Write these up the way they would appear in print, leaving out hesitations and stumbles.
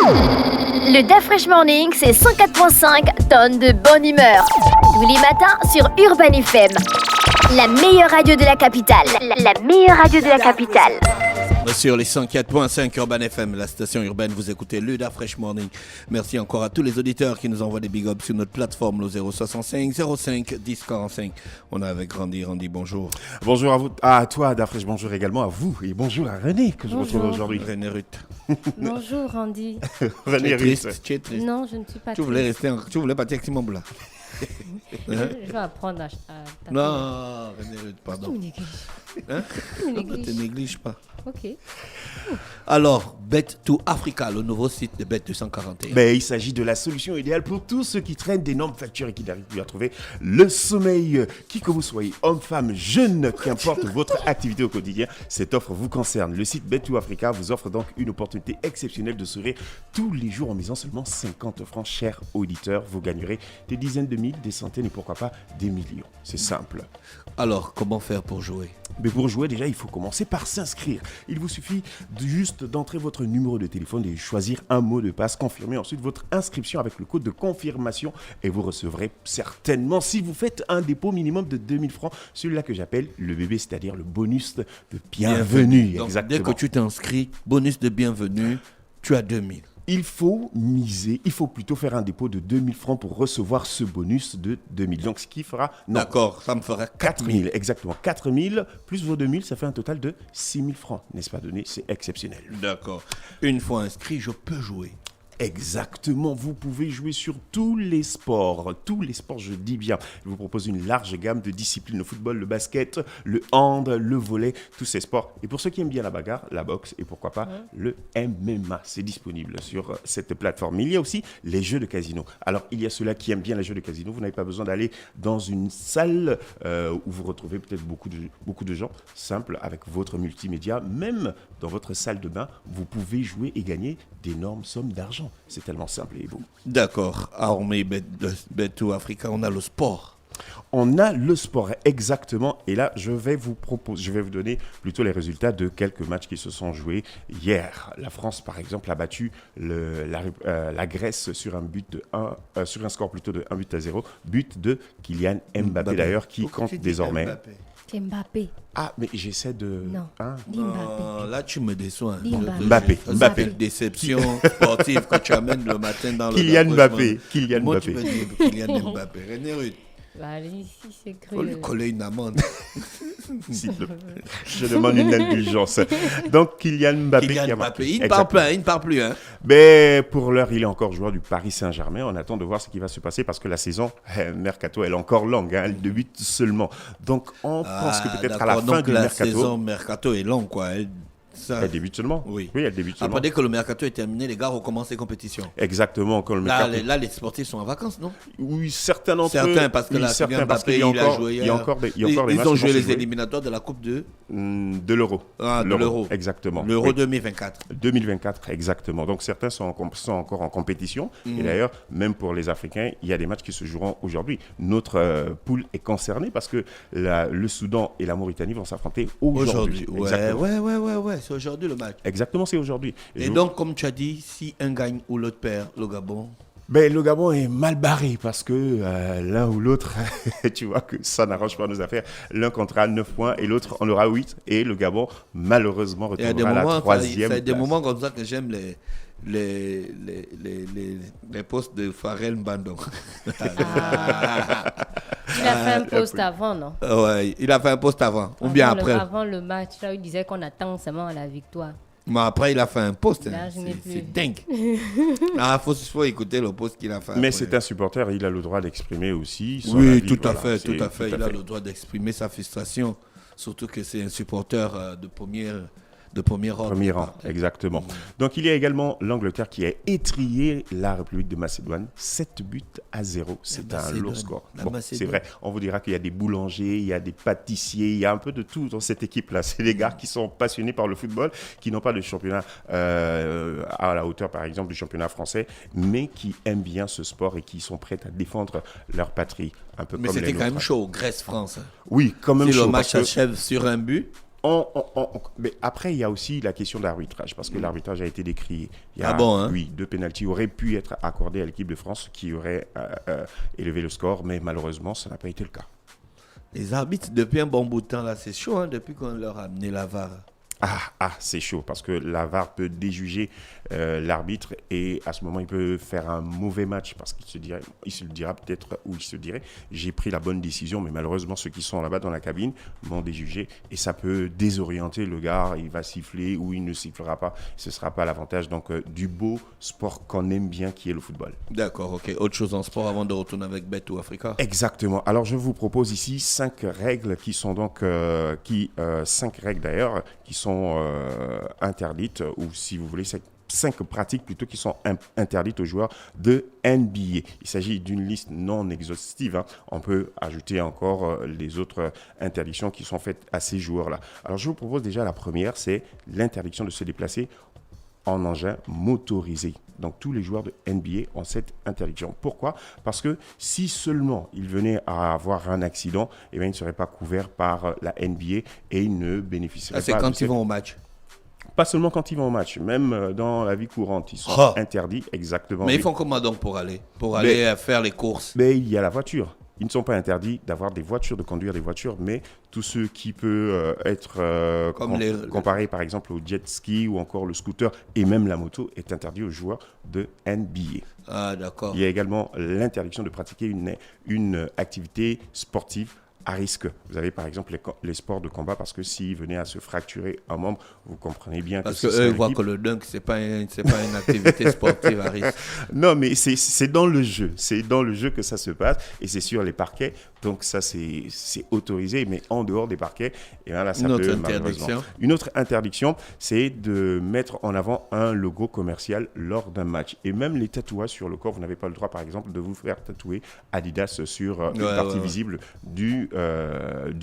Le DAF Fresh Morning, c'est 104.5 tonnes de bonne humeur. Tous les matins sur Urban FM. La meilleure radio de la capitale. La meilleure radio de la capitale. Sur les 104.5 Urban FM, la station urbaine, vous écoutez le DAF Fresh Morning. Merci encore à tous les auditeurs qui nous envoient des big ups sur notre plateforme, le 065 05 10 45. On est avec Randy. Randy, bonjour. Bonjour à vous, à toi DAF Fresh, bonjour également à vous et bonjour à René que je retrouve aujourd'hui. René Ruth. Bonjour Randy. René Ruth. Tu es triste. Non, je ne suis pas Tu voulais partir avec Simon Blanc. Je vais apprendre à taper. Non, René Ruth, pardon. Tu me négliges. Hein? Tu me Ne te négliges. néglige pas. Ok. Alors, Bet to Africa, le nouveau site de Bet 241. Il s'agit de la solution idéale pour tous ceux qui traînent d'énormes factures et qui n'arrivent plus à trouver le sommeil. Qui que vous soyez, homme, femme, jeune, qu'importe votre activité au quotidien, cette offre vous concerne. Le site Bet to Africa vous offre donc une opportunité exceptionnelle de sourire tous les jours en misant seulement 50 francs. Chers auditeurs, vous gagnerez des dizaines de mille, des centaines et pourquoi pas des millions. C'est simple. Alors, comment faire pour jouer? Mais pour jouer, déjà, il faut commencer par s'inscrire. Il vous suffit juste d'entrer votre numéro de téléphone et choisir un mot de passe. Confirmez ensuite votre inscription avec le code de confirmation et vous recevrez certainement, si vous faites un dépôt minimum de 2000 francs, celui-là que j'appelle le bébé, c'est-à-dire le bonus de bienvenue. Donc, Exactement. dès que tu t'inscris, bonus de bienvenue, tu as 2000. Il faut miser, il faut plutôt faire un dépôt de 2000 francs pour recevoir ce bonus de 2000. Donc, ce qui fera... D'accord, ça me fera 4000, exactement. 4000 plus vos 2000, ça fait un total de 6000 francs. N'est-ce pas donné? C'est exceptionnel. D'accord. Une fois inscrit, je peux jouer. Exactement, vous pouvez jouer sur tous les sports, je dis bien. Je vous propose une large gamme de disciplines, le football, le basket, le hand, le volley, tous ces sports. Et pour ceux qui aiment bien la bagarre, la boxe et pourquoi pas le MMA, c'est disponible sur cette plateforme. Il y a aussi les jeux de casino. Alors, il y a ceux-là qui aiment bien les jeux de casino, vous n'avez pas besoin d'aller dans une salle où vous retrouvez peut-être beaucoup de gens, simple, avec votre multimédia, même dans votre salle de bain, vous pouvez jouer et gagner d'énormes sommes d'argent. C'est tellement simple et beau. D'accord. Hormis Bet to Africa, on a le sport. On a le sport, exactement. Et là, je vais vous donner plutôt les résultats de quelques matchs qui se sont joués hier. La France, par exemple, a battu la Grèce sur un score plutôt de 1-0. But de Kylian Mbappé, d'ailleurs, qui compte désormais. Mbappé. Ah, mais j'essaie de... Non. Hein? Non, là, tu me déçois. Mbappé. Cette déception sportive que tu amènes le matin dans le... Kylian Mbappé. Moi, tu me dis Kylian Mbappé. René Ruth. Allez, ici, c'est cru. Faut lui coller une amende. S'il te plaît. Je demande une indulgence. Donc, Kylian Mbappé. Kylian Mbappé. Il ne part plus. Hein. Mais pour l'heure, il est encore joueur du Paris Saint-Germain. On attend de voir ce qui va se passer parce que la saison mercato, elle est encore longue. Elle débute seulement. Donc, on pense que peut-être à la fin du mercato. La saison mercato est longue, quoi. Elle débute seulement. Oui, elle débute seulement. Après, dès que le mercato est terminé, les gars recommencent les compétitions. Exactement. Quand le mercato... là, les sportifs sont en vacances, non? Oui, certains d'entre eux. Certains, parce que là, certains parce Mbappé, qu'il il a joué. Il y a encore des ils ont joué les éliminatoires de la Coupe de l'Euro. De l'Euro. Exactement. L'Euro 2024. 2024, exactement. Donc, certains sont encore en compétition. Et d'ailleurs, même pour les Africains, il y a des matchs qui se joueront aujourd'hui. Notre poule est concernée parce que le Soudan et la Mauritanie vont s'affronter aujourd'hui. Ouais, c'est aujourd'hui le match. Exactement, c'est aujourd'hui. Et donc, comme tu as dit, si un gagne ou l'autre perd, le Gabon... Le Gabon est mal barré parce que l'un ou l'autre, tu vois que ça n'arrange pas nos affaires. L'un comptera 9 points et l'autre en aura 8. Et le Gabon, malheureusement, retrouvera la 3e place. Il y a des moments comme ça que j'aime les postes de Pharrell Mbando. Il a fait un post avant, non? Ouais, il a fait un post avant. Ou bien après. Avant le match, là, il disait qu'on attend seulement la victoire. Mais après, il a fait un post. Là, c'est dingue. Faut écouter le post qu'il a fait. Mais après. c'est un supporter, il a le droit d'exprimer aussi son Oui, avis, tout à fait. Il a le droit d'exprimer sa frustration. Surtout que c'est un supporter de premier rang. Premier rang, exactement. Donc, il y a également l'Angleterre qui a étrillé la République de Macédoine. 7-0. C'est un lourd score. C'est vrai. On vous dira qu'il y a des boulangers, il y a des pâtissiers, il y a un peu de tout dans cette équipe-là. C'est des gars qui sont passionnés par le football, qui n'ont pas de championnat à la hauteur, par exemple, du championnat français, mais qui aiment bien ce sport et qui sont prêts à défendre leur patrie. Un peu mais comme c'était les quand même nôtres. chaud, Grèce-France. Oui, quand même si chaud. Si le match s'achève sur un but... Mais après, il y a aussi la question d'arbitrage, parce que l'arbitrage a été décrié. Oui, 2 pénaltys auraient pu être accordés à l'équipe de France qui aurait élevé le score, mais malheureusement, ça n'a pas été le cas. Les arbitres, depuis un bon bout de temps, là, c'est chaud, hein, depuis qu'on leur a amené la VAR. C'est chaud, parce que la VAR peut déjuger l'arbitre et à ce moment, il peut faire un mauvais match parce qu'il se le dira peut-être, ou il se dirait, j'ai pris la bonne décision, mais malheureusement, ceux qui sont là-bas dans la cabine m'ont déjugé et ça peut désorienter le gars, il va siffler ou il ne sifflera pas, ce ne sera pas l'avantage du beau sport qu'on aime bien qui est le football. D'accord, ok. Autre chose en sport avant de retourner avec Bet ou Africa? Exactement. Alors, je vous propose ici 5 règles qui sont 5 règles d'ailleurs, qui sont interdites, ou si vous voulez, 5 pratiques plutôt qui sont interdites aux joueurs de NBA. Il s'agit d'une liste non exhaustive. On peut ajouter encore les autres interdictions qui sont faites à ces joueurs-là. Alors, je vous propose déjà la première, c'est l'interdiction de se déplacer en engin motorisé. Donc, tous les joueurs de NBA ont cette interdiction. Pourquoi? Parce que si seulement ils venaient à avoir un accident, ils ne seraient pas couverts par la NBA et ils ne bénéficieraient pas. C'est quand ils vont au match? Pas seulement quand ils vont au match, même dans la vie courante, ils sont interdits, exactement. Mais ils font comment donc pour aller faire les courses? Mais il y a la voiture. Ils ne sont pas interdits d'avoir des voitures, de conduire des voitures, mais tout ce qui peut être comparé par exemple au jet ski ou encore le scooter et même la moto est interdit aux joueurs de NBA. Ah, d'accord. Il y a également l'interdiction de pratiquer une activité sportive à risque. Vous avez par exemple les sports de combat, parce que s'ils venaient à se fracturer un membre, vous comprenez bien parce que eux, ils voient que le dunk, c'est pas une activité sportive à risque. Non, mais c'est dans le jeu. C'est dans le jeu que ça se passe et c'est sur les parquets. Donc ça, c'est autorisé, mais en dehors des parquets, et là, ça peut malheureusement. Une autre interdiction, c'est de mettre en avant un logo commercial lors d'un match. Et même les tatouages sur le corps, vous n'avez pas le droit, par exemple, de vous faire tatouer Adidas sur une partie visible du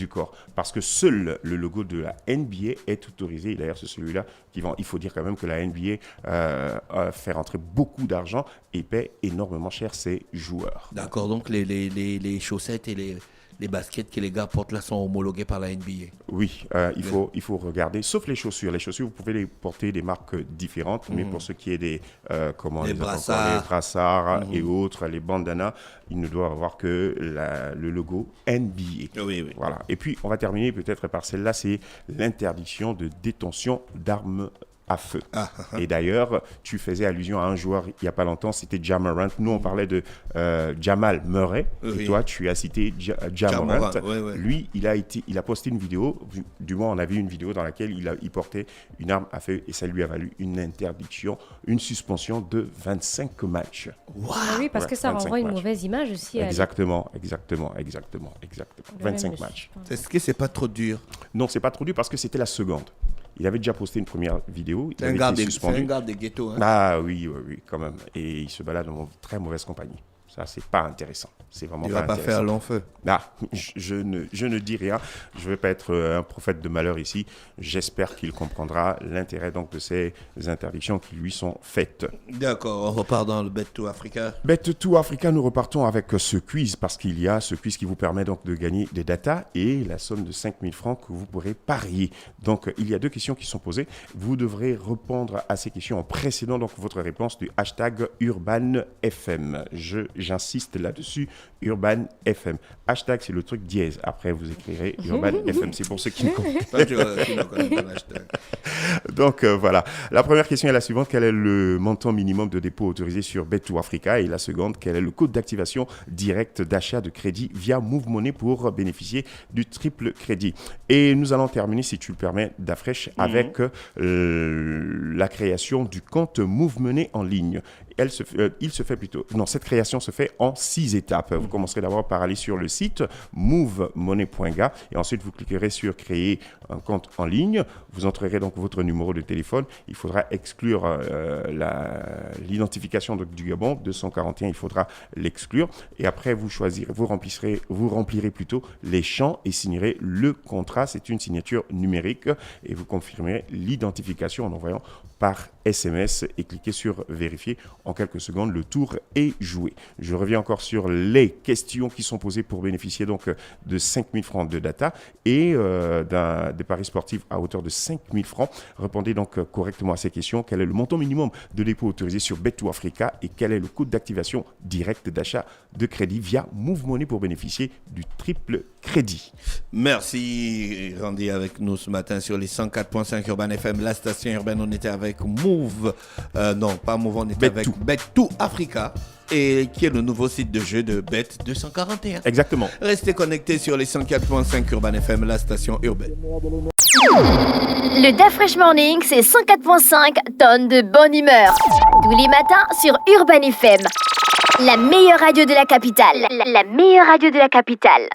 corps. Parce que seul le logo de la NBA est autorisé. Et d'ailleurs, c'est celui-là qui vend. Il faut dire quand même que la NBA fait rentrer beaucoup d'argent et paie énormément cher ses joueurs. D'accord, donc les chaussettes et les baskets que les gars portent là sont homologués par la NBA. Oui, il faut regarder, sauf les chaussures. Les chaussures, vous pouvez les porter des marques différentes, mais pour ce qui est des brassards et autres, les bandanas, ils ne doivent avoir que le logo NBA. Oui. Voilà. Et puis, on va terminer peut-être par celle-là, c'est l'interdiction de détention d'armes à feu. Et d'ailleurs, tu faisais allusion à un joueur il n'y a pas longtemps, c'était Ja Morant. Nous, on parlait de Jamal Murray. Et toi, tu as cité Ja Morant. Lui, il a posté une vidéo, du moins on a vu une vidéo dans laquelle il portait une arme à feu et ça lui a valu une interdiction, une suspension de 25 matchs. Wow. Oui, parce que ça renvoie une mauvaise image aussi. Exactement. 25 matchs. Est-ce que c'est pas trop dur? Non, c'est pas trop dur parce que c'était la seconde. Il avait déjà posté une première vidéo. C'est un gars des ghettos. Hein? Ah oui, quand même. Et il se balade dans très mauvaise compagnie. Ça, c'est pas intéressant. C'est vraiment pas intéressant. Il va pas faire long feu. Je ne dis rien. Je ne vais pas être un prophète de malheur ici. J'espère qu'il comprendra l'intérêt donc de ces interdictions qui lui sont faites. D'accord, on repart dans le Bet to Africa. Bet to Africa, nous repartons avec ce quiz parce qu'il y a ce quiz qui vous permet donc de gagner des datas et la somme de 5 000 francs que vous pourrez parier. Donc, il y a 2 questions qui sont posées. Vous devrez répondre à ces questions en précédant donc votre réponse du hashtag UrbanFM. J'insiste là-dessus, Urban FM. Hashtag, c'est le truc dièse. Après, vous écrirez Urban FM. C'est pour ceux qui ne connaissent pas. Donc, voilà. La première question est la suivante. Quel est le montant minimum de dépôt autorisé sur Bet2Africa? Et la seconde, quel est le code d'activation direct d'achat de crédit via Move Money pour bénéficier du triple crédit? Et nous allons terminer, si tu le permets, Dafresh, avec la création du compte Move Money en ligne. Cette création se fait en 6 étapes. Vous commencerez d'abord par aller sur le site movemoney.ga et ensuite vous cliquerez sur créer un compte en ligne. Vous entrerez donc votre numéro de téléphone. Il faudra exclure l'identification du Gabon 241. Il faudra l'exclure et après vous remplirez plutôt les champs et signerez le contrat. C'est une signature numérique et vous confirmerez l'identification en envoyant par SMS et cliquez sur vérifier. En quelques secondes, le tour est joué. Je reviens encore sur les questions qui sont posées pour bénéficier donc de 5 000 francs de data et des paris sportifs à hauteur de 5 000 francs. Répondez donc correctement à ces questions. Quel est le montant minimum de dépôt autorisé sur Bet2Africa et quel est le coût d'activation directe d'achat de crédit via Move Money pour bénéficier du triple crédit. Merci Randy avec nous ce matin sur les 104.5 Urban FM, la station urbaine. On était avec Move, non pas Move, on était avec Bet2Africa et qui est le nouveau site de jeu de Bet241. Exactement. Restez connectés sur les 104.5 Urban FM, la station urbaine. Le DaFresh Morning, c'est 104.5 tonnes de bonne humeur. Tous les matins sur Urban FM. La meilleure radio de la capitale. La meilleure radio de la capitale.